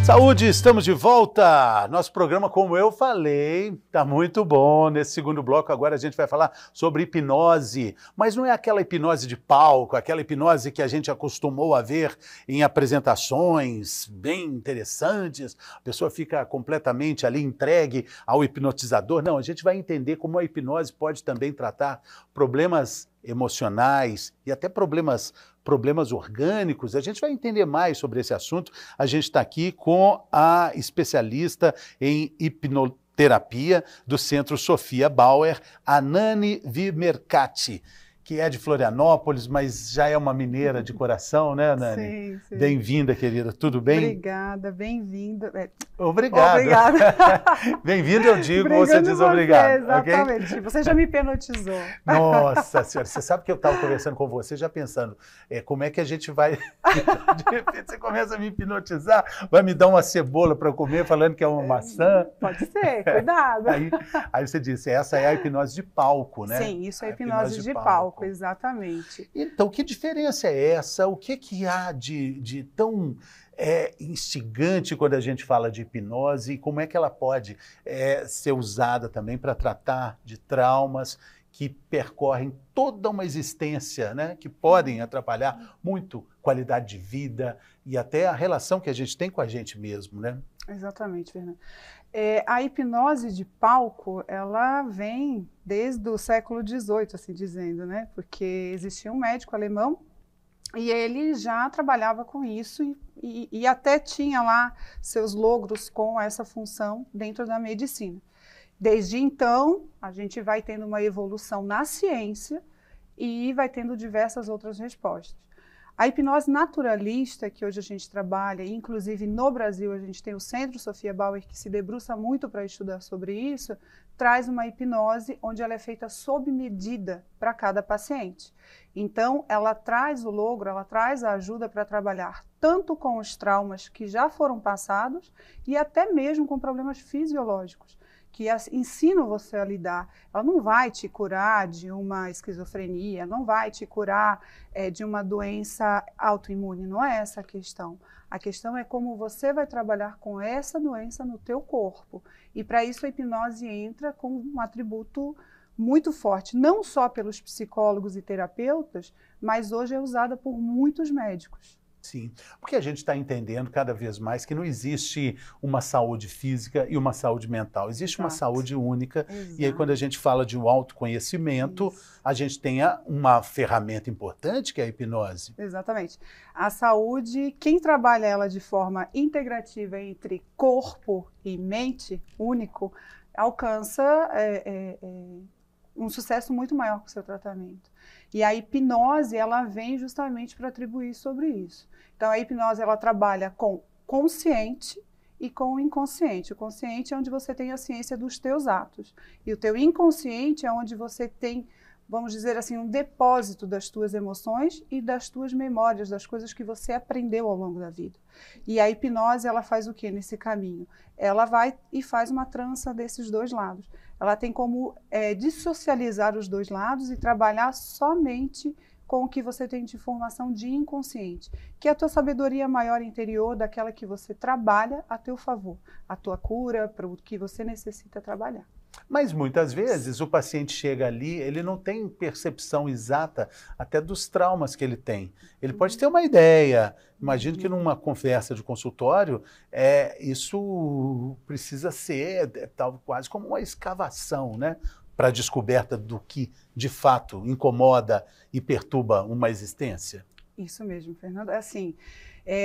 Saúde, estamos de volta. Nosso programa, como eu falei, está muito bom. Nesse segundo bloco, agora a gente vai falar sobre hipnose. Mas não é aquela hipnose de palco, aquela hipnose que a gente acostumou a ver em apresentações bem interessantes. A pessoa fica completamente ali entregue ao hipnotizador. Não, a gente vai entender como a hipnose pode também tratar problemas emocionais e até problemas orgânicos. A gente vai entender mais sobre esse assunto. A gente está aqui com a especialista em hipnoterapia do Centro Sofia Bauer, a Nani Vimercati, que é de Florianópolis, mas já é uma mineira de coração, né, Nani? Sim, sim. Bem-vinda, querida. Tudo bem? Obrigada, bem-vinda. Obrigado. Obrigada. Bem-vindo, eu digo, Obrigado você diz obrigado. Exatamente. Okay? Você já me hipnotizou. Nossa senhora, você sabe que eu estava conversando com você já pensando, como é que a gente vai... De repente você começa a me hipnotizar, vai me dar uma cebola para comer falando que é uma maçã. Pode ser, cuidado. Aí você disse, essa é a hipnose de palco, né? Sim, isso é a hipnose de palco, exatamente. Então, que diferença é essa? O que há de tão instigante quando a gente fala de hipnose e como é que ela pode ser usada também para tratar de traumas que percorrem toda uma existência, né? Que podem atrapalhar muito a qualidade de vida e até a relação que a gente tem com a gente mesmo, né? Exatamente, Fernando. A hipnose de palco, ela vem desde o século XVIII, assim dizendo, né? Porque existia um médico alemão e ele já trabalhava com isso e até tinha lá seus logros com essa função dentro da medicina. Desde então, a gente vai tendo uma evolução na ciência e vai tendo diversas outras respostas. A hipnose naturalista, que hoje a gente trabalha, inclusive no Brasil a gente tem o Centro Sofia Bauer, que se debruça muito para estudar sobre isso, traz uma hipnose onde ela é feita sob medida para cada paciente. Então, ela traz o logro, ela traz a ajuda para trabalhar tanto com os traumas que já foram passados e até mesmo com problemas fisiológicos, que ensinam você a lidar. Ela não vai te curar de uma esquizofrenia, não vai te curar de uma doença autoimune, não é essa a questão. A questão é como você vai trabalhar com essa doença no teu corpo. E para isso a hipnose entra com um atributo muito forte, não só pelos psicólogos e terapeutas, mas hoje é usada por muitos médicos. Sim, porque a gente está entendendo cada vez mais que não existe uma saúde física e uma saúde mental. Existe uma saúde única. Exato. E aí quando a gente fala de um autoconhecimento, a gente tem uma ferramenta importante que é a hipnose. Exatamente. A saúde, quem trabalha ela de forma integrativa entre corpo e mente, único, alcança um sucesso muito maior com o seu tratamento. E a hipnose, ela vem justamente para atribuir sobre isso. Então, a hipnose, ela trabalha com consciente e com o inconsciente. O consciente é onde você tem a ciência dos teus atos. E o teu inconsciente é onde você tem, vamos dizer assim, um depósito das tuas emoções e das tuas memórias, das coisas que você aprendeu ao longo da vida. E a hipnose, ela faz o quê nesse caminho? Ela vai e faz uma trança desses dois lados. Ela tem como dissocializar os dois lados e trabalhar somente com o que você tem de informação de inconsciente, que é a tua sabedoria maior interior, daquela que você trabalha a teu favor, a tua cura, para o que você necessita trabalhar. Mas muitas vezes o paciente chega ali, ele não tem percepção exata até dos traumas que ele tem. Ele pode ter uma ideia. Imagino que numa conversa de consultório, isso precisa ser quase como uma escavação, né? Para a descoberta do que de fato incomoda e perturba uma existência. Isso mesmo, Fernando. Assim,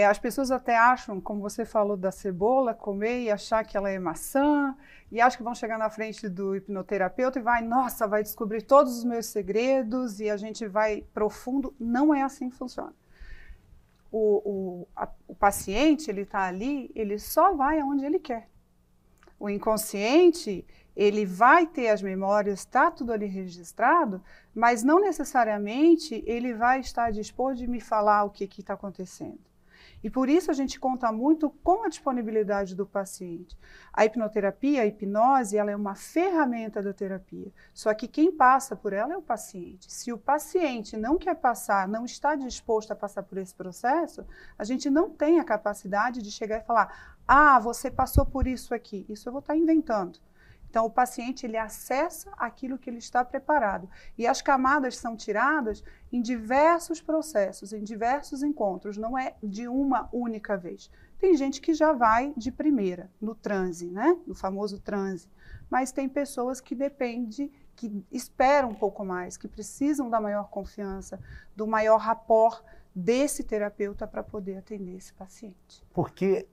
as pessoas até acham, como você falou da cebola, comer e achar que ela é maçã, e acham que vão chegar na frente do hipnoterapeuta e vai descobrir todos os meus segredos e a gente vai profundo. Não é assim que funciona. O paciente, ele está ali, ele só vai aonde ele quer. O inconsciente, ele vai ter as memórias, está tudo ali registrado, mas não necessariamente ele vai estar disposto de me falar o que está acontecendo. E por isso a gente conta muito com a disponibilidade do paciente. A hipnoterapia, a hipnose, ela é uma ferramenta da terapia. Só que quem passa por ela é o paciente. Se o paciente não quer passar, não está disposto a passar por esse processo, a gente não tem a capacidade de chegar e falar: ah, você passou por isso aqui. Isso eu vou estar inventando. Então, o paciente, ele acessa aquilo que ele está preparado. E as camadas são tiradas em diversos processos, em diversos encontros, não é de uma única vez. Tem gente que já vai de primeira, no transe, né? No famoso transe. Mas tem pessoas que dependem, que esperam um pouco mais, que precisam da maior confiança, do maior rapport desse terapeuta para poder atender esse paciente. Porque,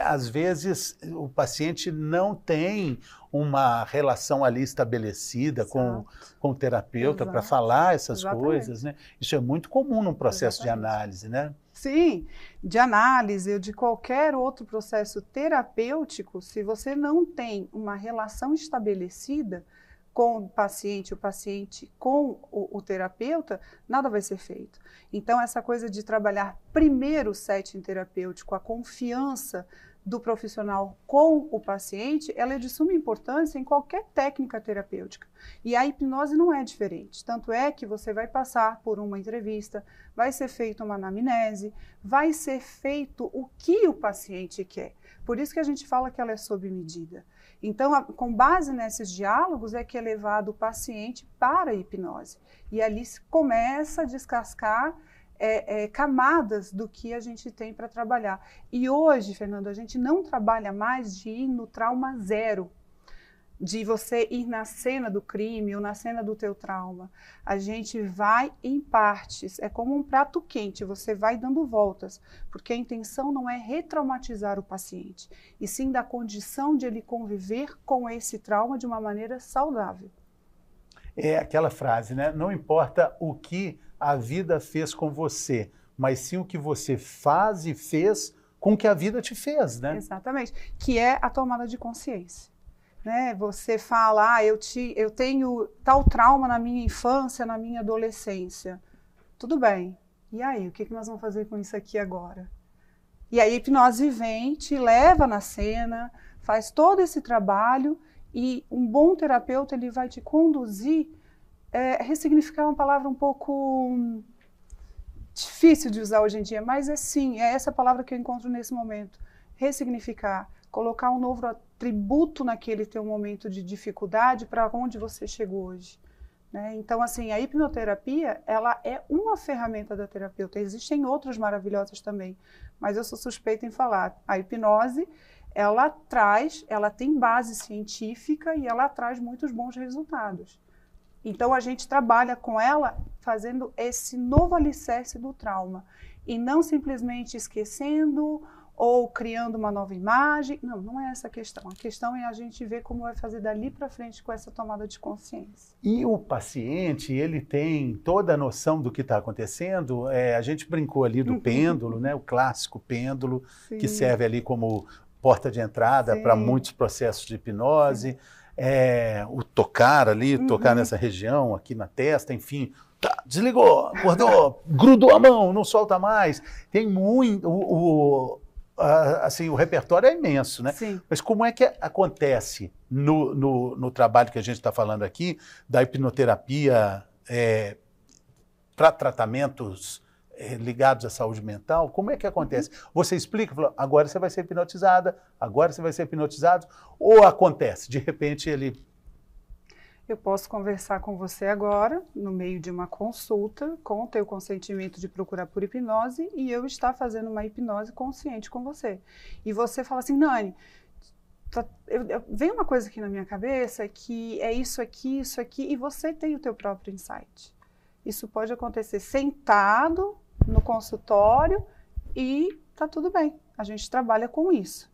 às vezes, o paciente não tem uma relação ali estabelecida com o terapeuta para falar essas coisas, né? Isso é muito comum num processo de análise, né? Sim, de análise ou de qualquer outro processo terapêutico, se você não tem uma relação estabelecida com o paciente com o terapeuta, nada vai ser feito. Então, essa coisa de trabalhar primeiro o setting terapêutico, a confiança do profissional com o paciente, ela é de suma importância em qualquer técnica terapêutica. E a hipnose não é diferente. Tanto é que você vai passar por uma entrevista, vai ser feita uma anamnese, vai ser feito o que o paciente quer. Por isso que a gente fala que ela é sob medida. Então, com base nesses diálogos, é que é levado o paciente para a hipnose. E ali começa a descascar camadas do que a gente tem para trabalhar. E hoje, Fernando, a gente não trabalha mais de ir no trauma zero, de você ir na cena do crime ou na cena do teu trauma. A gente vai em partes, é como um prato quente, você vai dando voltas, porque a intenção não é retraumatizar o paciente, e sim da condição de ele conviver com esse trauma de uma maneira saudável. É aquela frase, né? Não importa o que a vida fez com você, mas sim o que você faz e fez com o que a vida te fez, né? Exatamente, que é a tomada de consciência. Né? Você fala, eu tenho tal trauma na minha infância, na minha adolescência. Tudo bem. E aí, o que nós vamos fazer com isso aqui agora? E aí a hipnose vem, te leva na cena, faz todo esse trabalho e um bom terapeuta ele vai te conduzir, ressignificar uma palavra um pouco difícil de usar hoje em dia, mas é essa palavra que eu encontro nesse momento. Ressignificar, colocar um novo atributo naquele teu momento de dificuldade para onde você chegou hoje. Né? Então, assim, a hipnoterapia, ela é uma ferramenta da terapeuta. Existem outras maravilhosas também, mas eu sou suspeita em falar. A hipnose, ela tem base científica e ela traz muitos bons resultados. Então, a gente trabalha com ela fazendo esse novo alicerce do trauma e não simplesmente esquecendo ou criando uma nova imagem. Não, não é essa a questão. A questão é a gente ver como vai fazer dali para frente com essa tomada de consciência. E o paciente, ele tem toda a noção do que está acontecendo? A gente brincou ali do pêndulo, né? O clássico pêndulo, sim, que serve ali como porta de entrada para muitos processos de hipnose. O tocar ali, tocar nessa região, aqui na testa, enfim. Tá, desligou, acordou, grudou a mão, não solta mais. Tem muito... assim, o repertório é imenso, né? Sim. Mas como é que acontece no trabalho que a gente está falando aqui, da hipnoterapia para tratamentos ligados à saúde mental? Como é que acontece? Você explica, fala, agora você vai ser hipnotizada, agora você vai ser hipnotizado, ou acontece, de repente ele... Eu posso conversar com você agora, no meio de uma consulta, com o teu consentimento de procurar por hipnose, e eu estar fazendo uma hipnose consciente com você. E você fala assim, Nani, vem uma coisa aqui na minha cabeça, que é isso aqui, e você tem o teu próprio insight. Isso pode acontecer sentado no consultório e tá tudo bem, a gente trabalha com isso.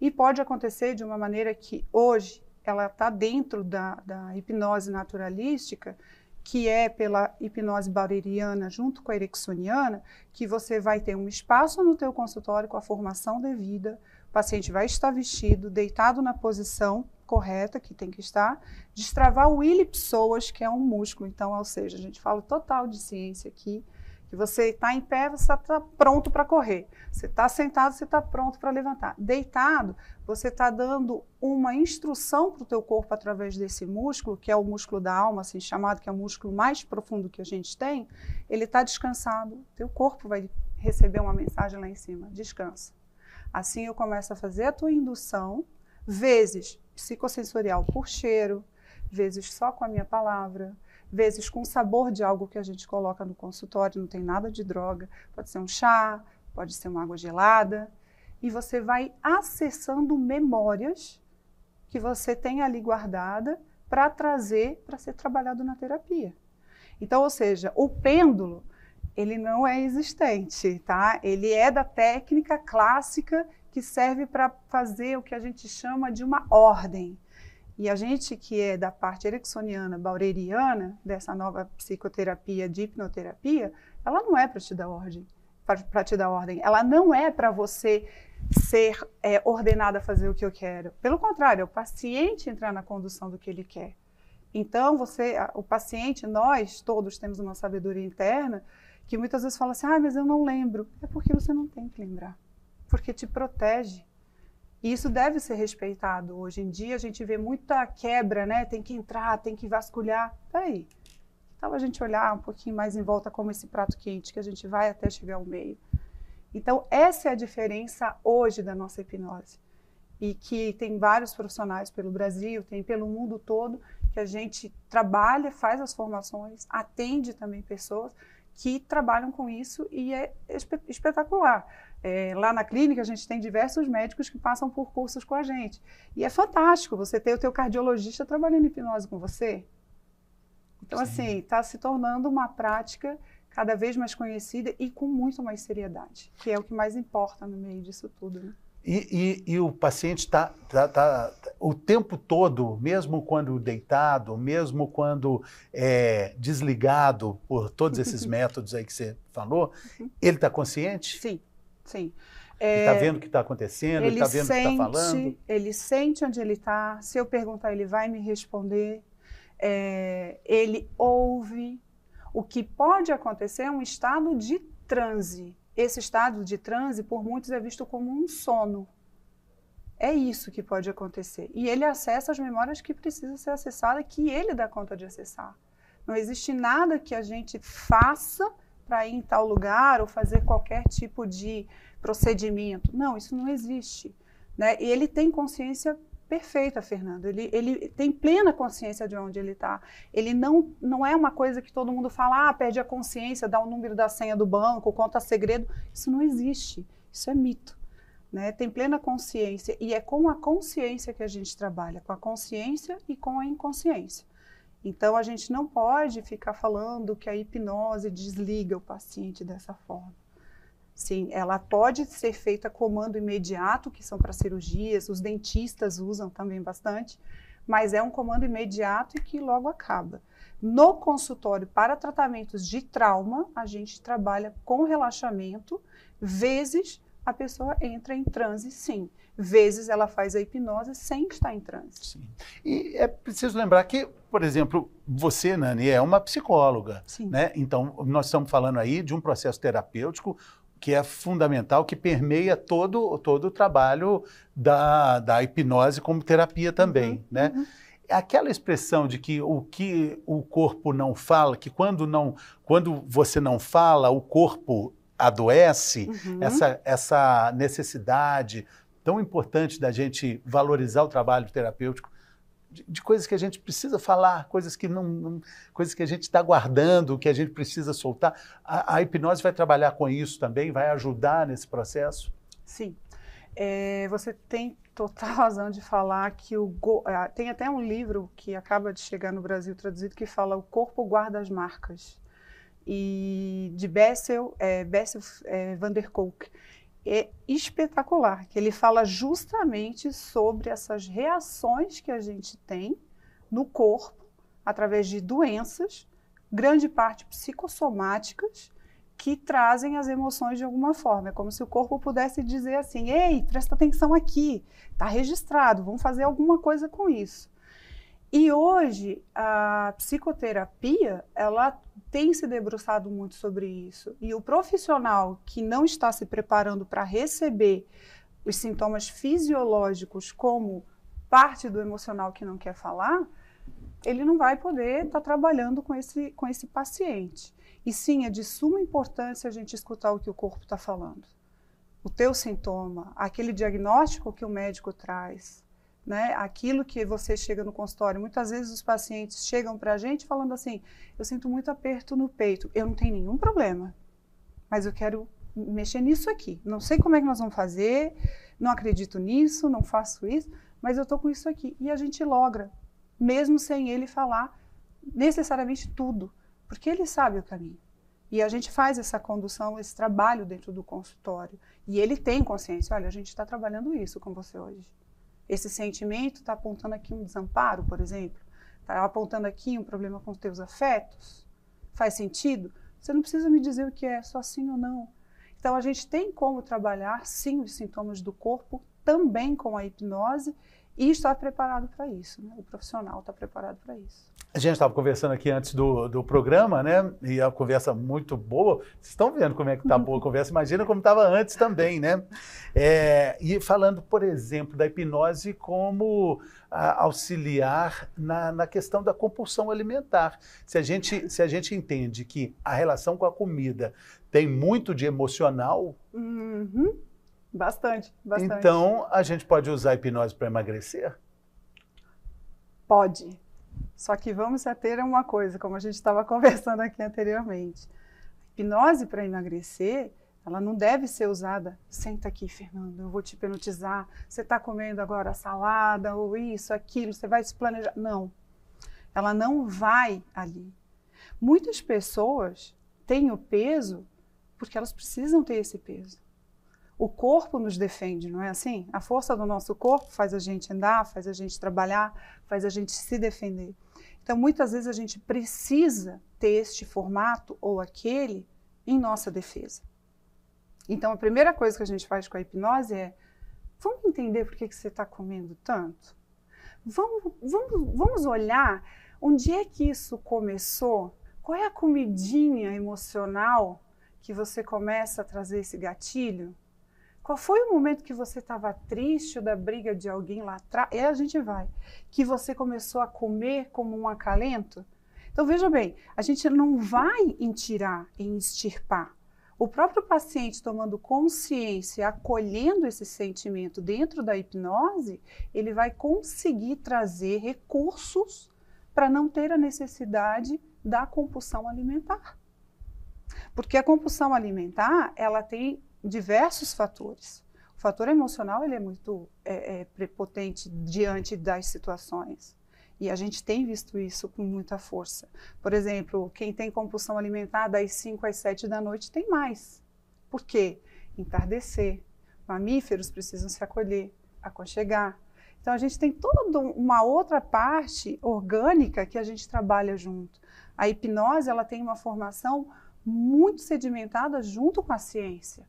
E pode acontecer de uma maneira que hoje ela está dentro da hipnose naturalística, que é pela hipnose bareriana junto com a ericksoniana, que você vai ter um espaço no teu consultório com a formação devida, o paciente vai estar vestido, deitado na posição correta, que tem que estar, destravar o ilipsoas, que é um músculo, então, ou seja, a gente fala total de ciência aqui, Que você está em pé, você está pronto para correr. Você está sentado, você está pronto para levantar. Deitado, você está dando uma instrução para o teu corpo através desse músculo, que é o músculo da alma, assim chamado, que é o músculo mais profundo que a gente tem. Ele está descansado, teu corpo vai receber uma mensagem lá em cima, descansa. Assim eu começo a fazer a tua indução, vezes psicossensorial por cheiro, vezes só com a minha palavra, vezes com o sabor de algo que a gente coloca no consultório, não tem nada de droga, pode ser um chá, pode ser uma água gelada, e você vai acessando memórias que você tem ali guardada para trazer, para ser trabalhado na terapia. Então, ou seja, o pêndulo, ele não é existente, tá? Ele é da técnica clássica que serve para fazer o que a gente chama de uma ordem. E a gente que é da parte ericksoniana, baureiriana, dessa nova psicoterapia de hipnoterapia, ela não é para te dar ordem. Para te dar ordem. Ela não é para você ser ordenada a fazer o que eu quero. Pelo contrário, é o paciente entrar na condução do que ele quer. Então, o paciente, nós todos temos uma sabedoria interna que muitas vezes fala assim, mas eu não lembro. É porque você não tem que lembrar. Porque te protege. E isso deve ser respeitado. Hoje em dia a gente vê muita quebra, né? Tem que entrar, tem que vasculhar. Peraí, então a gente olhar um pouquinho mais em volta como esse prato quente, que a gente vai até chegar ao meio. Então essa é a diferença hoje da nossa hipnose. E que tem vários profissionais pelo Brasil, tem pelo mundo todo, que a gente trabalha, faz as formações, atende também pessoas que trabalham com isso e é espetacular. Lá na clínica a gente tem diversos médicos que passam por cursos com a gente. E é fantástico você ter o teu cardiologista trabalhando em hipnose com você. Então, sim, assim, está se tornando uma prática cada vez mais conhecida e com muito mais seriedade, que é o que mais importa no meio disso tudo, né? E o paciente está o tempo todo, mesmo quando deitado, mesmo quando desligado por todos esses métodos aí que você falou, ele está consciente? Sim, sim. Ele está vendo o que está acontecendo, ele está vendo o que está falando? Ele sente onde ele está, se eu perguntar ele vai me responder, ele ouve. O que pode acontecer é um estado de transe. Esse estado de transe, por muitos, é visto como um sono. É isso que pode acontecer. E ele acessa as memórias que precisam ser acessadas, que ele dá conta de acessar. Não existe nada que a gente faça para ir em tal lugar ou fazer qualquer tipo de procedimento. Não, isso não existe, né? E ele tem consciência perfeita, Fernando. Ele tem plena consciência de onde ele está. Ele não é uma coisa que todo mundo fala, perde a consciência, dá o número da senha do banco, conta segredo. Isso não existe. Isso é mito, né? Tem plena consciência. E é com a consciência que a gente trabalha, com a consciência e com a inconsciência. Então, a gente não pode ficar falando que a hipnose desliga o paciente dessa forma. Sim, ela pode ser feita a comando imediato, que são para cirurgias, os dentistas usam também bastante, mas é um comando imediato e que logo acaba. No consultório, para tratamentos de trauma, a gente trabalha com relaxamento, vezes a pessoa entra em transe, sim. Vezes ela faz a hipnose sem estar em transe. Sim. E é preciso lembrar que, por exemplo, você, Nani, é uma psicóloga, sim, né? Então, nós estamos falando aí de um processo terapêutico que é fundamental, que permeia todo o trabalho da hipnose como terapia também, né? Uhum. Aquela expressão de que o corpo não fala, que quando você não fala, o corpo adoece, essa necessidade tão importante da gente valorizar o trabalho terapêutico, de coisas que a gente precisa falar, coisas que coisas que a gente está guardando, que a gente precisa soltar. A hipnose vai trabalhar com isso também, vai ajudar nesse processo? Sim. Você tem total razão de falar que tem até um livro que acaba de chegar no Brasil traduzido que fala O Corpo Guarda as Marcas, e de Bessel van der Kolk. É espetacular, que ele fala justamente sobre essas reações que a gente tem no corpo, através de doenças, grande parte psicossomáticas, que trazem as emoções de alguma forma. É como se o corpo pudesse dizer assim, ei, presta atenção aqui, está registrado, vamos fazer alguma coisa com isso. E hoje, a psicoterapia, ela tem se debruçado muito sobre isso. E o profissional que não está se preparando para receber os sintomas fisiológicos como parte do emocional que não quer falar, ele não vai poder estar trabalhando com esse paciente. E sim, é de suma importância a gente escutar o que o corpo está falando. O teu sintoma, aquele diagnóstico que o médico traz, né? Aquilo que você chega no consultório. Muitas vezes os pacientes chegam para a gente falando assim, eu sinto muito aperto no peito, eu não tenho nenhum problema, mas eu quero mexer nisso aqui. Não sei como é que nós vamos fazer, não acredito nisso, não faço isso, mas eu estou com isso aqui. E a gente logra, mesmo sem ele falar necessariamente tudo, porque ele sabe o caminho. E a gente faz essa condução, esse trabalho dentro do consultório. E ele tem consciência, olha, a gente está trabalhando isso com você hoje. Esse sentimento está apontando aqui um desamparo, por exemplo. Está apontando aqui um problema com os teus afetos. Faz sentido? Você não precisa me dizer o que é, só sim ou não. Então, a gente tem como trabalhar, sim, os sintomas do corpo, também com a hipnose, e estar preparado para isso, né? O profissional está preparado para isso. A gente estava conversando aqui antes do programa, né? E a conversa muito boa. Vocês estão vendo como é que está boa a conversa? Imagina como estava antes também, né? E falando, por exemplo, da hipnose como auxiliar na questão da compulsão alimentar. Se a gente entende que a relação com a comida tem muito de emocional... Uhum. Bastante, bastante. Então, a gente pode usar a hipnose para emagrecer? Pode. Só que vamos ater a uma coisa, como a gente estava conversando aqui anteriormente. A hipnose para emagrecer, ela não deve ser usada, senta aqui, Fernando, eu vou te hipnotizar, você está comendo agora salada, ou isso, aquilo, você vai se planejar. Não, ela não vai ali. Muitas pessoas têm o peso porque elas precisam ter esse peso. O corpo nos defende, não é assim? A força do nosso corpo faz a gente andar, faz a gente trabalhar, faz a gente se defender. Então, muitas vezes a gente precisa ter este formato ou aquele em nossa defesa. Então, a primeira coisa que a gente faz com a hipnose é, vamos entender por que você está comendo tanto? Vamos olhar onde é que isso começou? Qual é a comidinha emocional que você começa a trazer esse gatilho? Qual foi o momento que você estava triste ou da briga de alguém lá atrás? E a gente vai. Que você começou a comer como um acalento? Então, veja bem, a gente não vai em tirar, em extirpar. O próprio paciente tomando consciência, acolhendo esse sentimento dentro da hipnose, ele vai conseguir trazer recursos para não ter a necessidade da compulsão alimentar. Porque a compulsão alimentar, ela tem diversos fatores. O fator emocional ele é muito prepotente diante das situações. E a gente tem visto isso com muita força. Por exemplo, quem tem compulsão alimentar das 5 às 7 da noite tem mais. Por quê? Entardecer. Mamíferos precisam se acolher, aconchegar. Então a gente tem toda uma outra parte orgânica que a gente trabalha junto. A hipnose ela tem uma formação muito sedimentada junto com a ciência.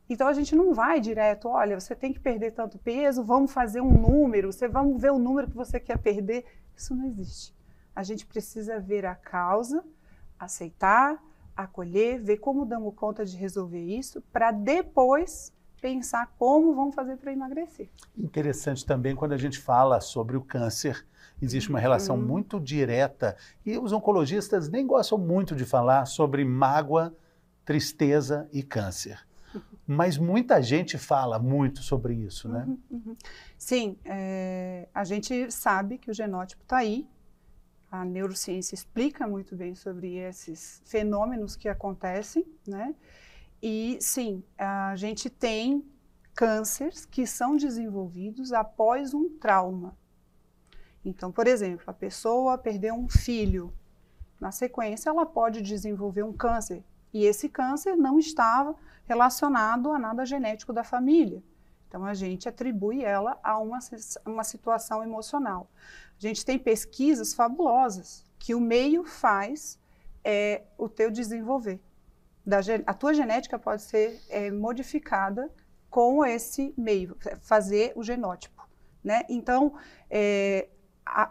Então, a gente não vai direto, olha, você tem que perder tanto peso, vamos fazer um número, vamos ver o número que você quer perder. Isso não existe. A gente precisa ver a causa, aceitar, acolher, ver como damos conta de resolver isso, para depois pensar como vamos fazer para emagrecer. Interessante também quando a gente fala sobre o câncer, existe uma relação muito direta, e os oncologistas nem gostam muito de falar sobre mágoa, tristeza e câncer. Mas muita gente fala muito sobre isso, né? Sim, a gente sabe que o genótipo está aí, a neurociência explica muito bem sobre esses fenômenos que acontecem, né? E sim, a gente tem cânceres que são desenvolvidos após um trauma. Então, por exemplo, a pessoa perdeu um filho, na sequência ela pode desenvolver um câncer, e esse câncer não estava relacionado a nada genético da família. Então, a gente atribui ela a uma situação emocional. A gente tem pesquisas fabulosas que o meio faz o teu desenvolver. A tua genética pode ser modificada com esse meio, fazer o genótipo, né? Então,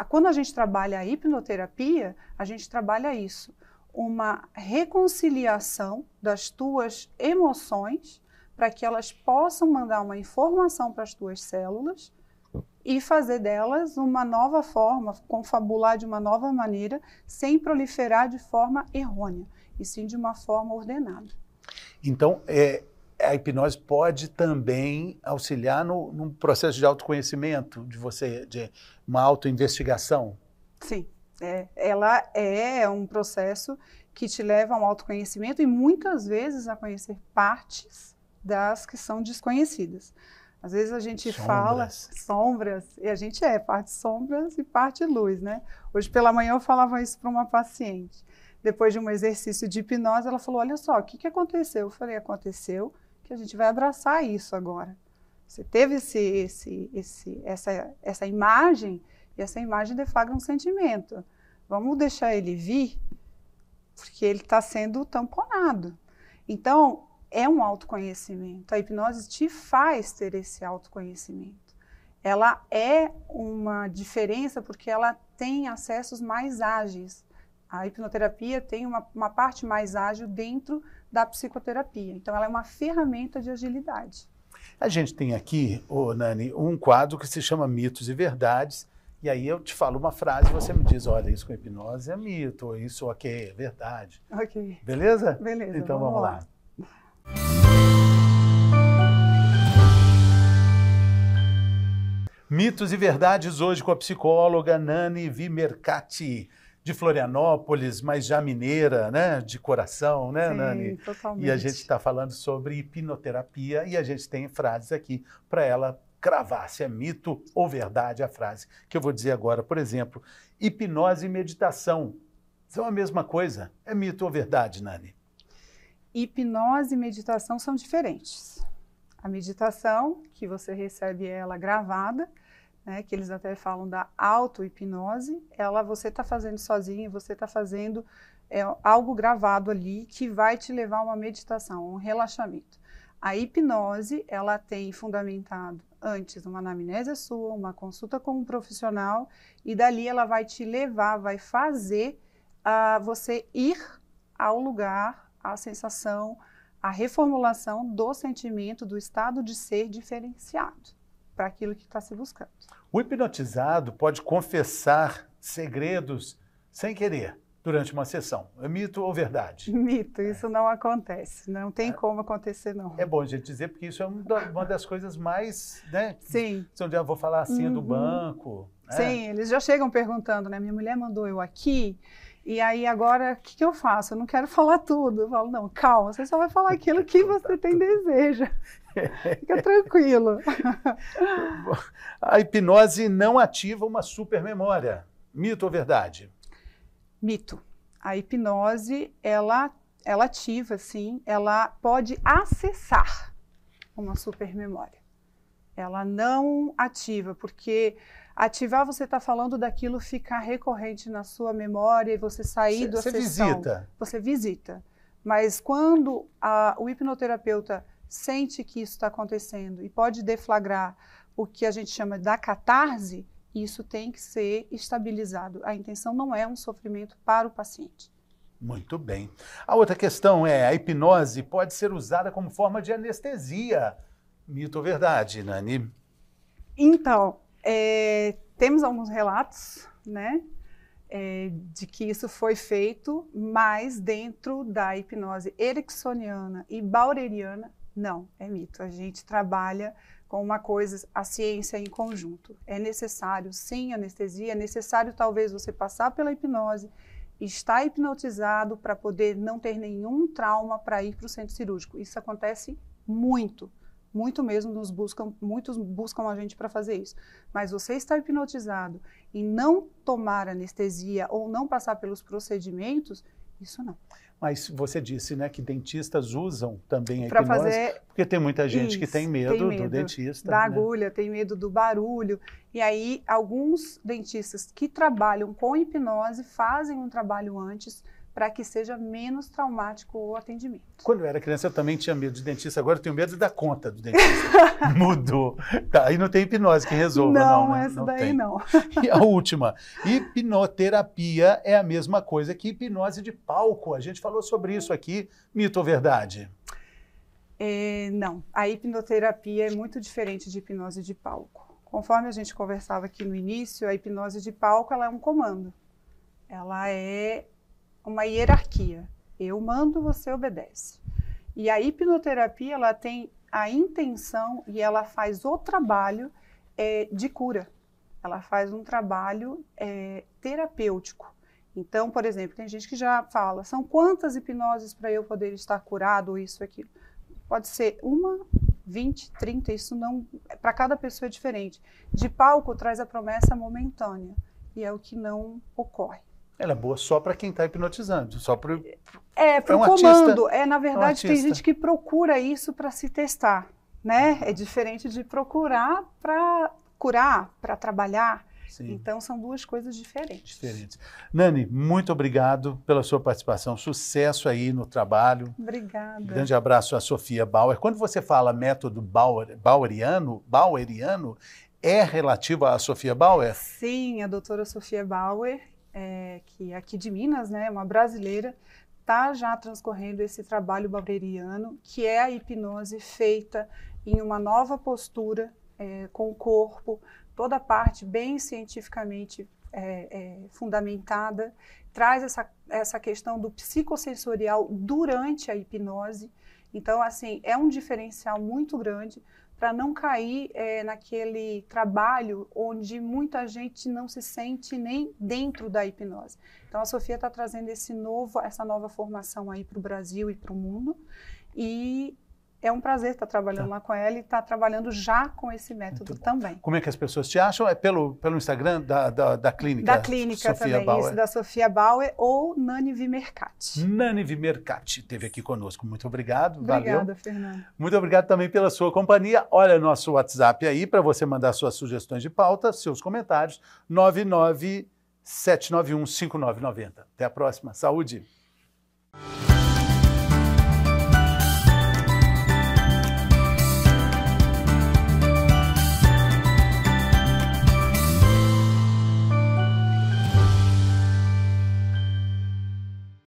quando a gente trabalha a hipnoterapia, a gente trabalha isso, uma reconciliação das tuas emoções para que elas possam mandar uma informação para as tuas células e fazer delas uma nova forma, confabular de uma nova maneira, sem proliferar de forma errônea, e sim de uma forma ordenada. Então, a hipnose pode também auxiliar no processo de autoconhecimento, de uma autoinvestigação? Sim, ela é um processo que te leva a um autoconhecimento e muitas vezes a conhecer partes das que são desconhecidas. Às vezes a gente fala sombras, e a gente parte sombras e parte luz, né? Hoje pela manhã eu falava isso para uma paciente. Depois de um exercício de hipnose, ela falou, olha só, o que aconteceu? Eu falei, aconteceu que a gente vai abraçar isso agora. Você teve essa imagem, e essa imagem deflagra um sentimento. Vamos deixar ele vir, porque ele está sendo tamponado. Então, é um autoconhecimento. A hipnose te faz ter esse autoconhecimento. Ela é uma diferença porque ela tem acessos mais ágeis. A hipnoterapia tem uma parte mais ágil dentro da psicoterapia. Então, ela é uma ferramenta de agilidade. A gente tem aqui, Nani, um quadro que se chama Mitos e Verdades. E aí eu te falo uma frase e você me diz, olha, isso com hipnose é mito, ou isso aqui é verdade. Ok. Beleza? Beleza, então vamos lá. Mitos e Verdades hoje com a psicóloga Nani Vimercati, de Florianópolis, mas já mineira, né? De coração, né, Sim, Nani? Totalmente. E a gente está falando sobre hipnoterapia e a gente tem frases aqui para ela cravar se é mito ou verdade a frase que eu vou dizer agora. Por exemplo, hipnose e meditação são a mesma coisa? É mito ou verdade, Nani? Hipnose e meditação são diferentes. A meditação, que você recebe ela gravada, né, que eles até falam da auto-hipnose, você está fazendo sozinho, você está fazendo algo gravado ali que vai te levar a uma meditação, um relaxamento. A hipnose, ela tem fundamentado antes uma anamnésia sua, uma consulta com um profissional, e dali ela vai te levar, vai fazer você ir ao lugar, à sensação, à reformulação do sentimento, do estado de ser diferenciado para aquilo que está se buscando. O hipnotizado pode confessar segredos sem querer durante uma sessão. É mito ou verdade? Mito, isso não acontece. Não tem como acontecer, não. É bom a gente dizer, porque isso é uma das coisas mais, né? Sim. Onde eu vou falar assim do banco. Sim, eles já chegam perguntando, né? Minha mulher mandou eu aqui, e aí agora o que eu faço? Eu não quero falar tudo. Eu falo, não, calma, você só vai falar aquilo que você tem desejo. Fica tranquilo. A hipnose não ativa uma supermemória. Mito ou verdade? Mito. A hipnose, ela ativa, sim, ela pode acessar uma supermemória. Ela não ativa, porque ativar você está falando daquilo ficar recorrente na sua memória e você sair da sessão. Você visita. Você visita. Mas quando o hipnoterapeuta sente que isso está acontecendo e pode deflagrar o que a gente chama da catarse, isso tem que ser estabilizado. A intenção não é um sofrimento para o paciente. Muito bem. A outra questão é, a hipnose pode ser usada como forma de anestesia. Mito ou verdade, Nani? Então, temos alguns relatos, né, de que isso foi feito, mas dentro da hipnose ericksoniana e bauereriana, não, é mito. A gente trabalha com uma coisa, a ciência em conjunto. É necessário, sim, anestesia, é necessário talvez você passar pela hipnose, estar hipnotizado para poder não ter nenhum trauma para ir para o centro cirúrgico. Isso acontece muito, muito mesmo, muitos buscam a gente para fazer isso. Mas você estar hipnotizado e não tomar anestesia ou não passar pelos procedimentos, isso não. Mas você disse, né, que dentistas usam também a hipnose, porque tem muita gente que tem medo do dentista. Da agulha, tem medo do barulho. E aí, alguns dentistas que trabalham com hipnose fazem um trabalho antes para que seja menos traumático o atendimento. Quando eu era criança, eu também tinha medo de dentista. Agora eu tenho medo da conta do dentista. Mudou. Tá, aí não tem hipnose que resolva, não, né? Essa daí não. E a última, hipnoterapia é a mesma coisa que hipnose de palco. A gente falou sobre isso aqui, mito ou verdade? Não, a hipnoterapia é muito diferente de hipnose de palco. Conforme a gente conversava aqui no início, a hipnose de palco ela é um comando. Ela é uma hierarquia. Eu mando, você obedece. E a hipnoterapia, ela tem a intenção e ela faz o trabalho de cura. Ela faz um trabalho terapêutico. Então, por exemplo, tem gente que já fala, são quantas hipnoses para eu poder estar curado, ou isso, aquilo. Pode ser 1, 20, 30, isso não... Para cada pessoa é diferente. De palco traz a promessa momentânea, e é o que não ocorre. Ela é boa só para quem está hipnotizando, só para para o comando. Na verdade, tem gente que procura isso para se testar, né? É diferente de procurar para curar, para trabalhar. Sim. Então, são duas coisas diferentes. Nani, muito obrigado pela sua participação. Sucesso aí no trabalho. Obrigada. Grande abraço à Sofia Bauer. Quando você fala método baueriano, é relativo à Sofia Bauer? Sim, a doutora Sofia Bauer, que é aqui de Minas, né, uma brasileira, está já transcorrendo esse trabalho baueriano, que é a hipnose feita em uma nova postura, com o corpo, toda a parte bem cientificamente fundamentada, traz essa questão do psicossensorial durante a hipnose. Então, assim, é um diferencial muito grande para não cair naquele trabalho onde muita gente não se sente nem dentro da hipnose. Então, a Sofia está trazendo essa nova formação aí para o Brasil e para o mundo, e é um prazer estar trabalhando lá com ela e estar trabalhando já com esse método também. Como é que as pessoas te acham? É pelo Instagram da clínica? Da clínica Sofia também, Bauer. Isso, da Sofia Bauer ou Nani Vimercati. Nani Vimercati esteve aqui conosco. Muito obrigado. Obrigada, valeu. Fernando. Muito obrigado também pela sua companhia. Olha nosso WhatsApp aí para você mandar suas sugestões de pauta, seus comentários, 997915990. Até a próxima. Saúde!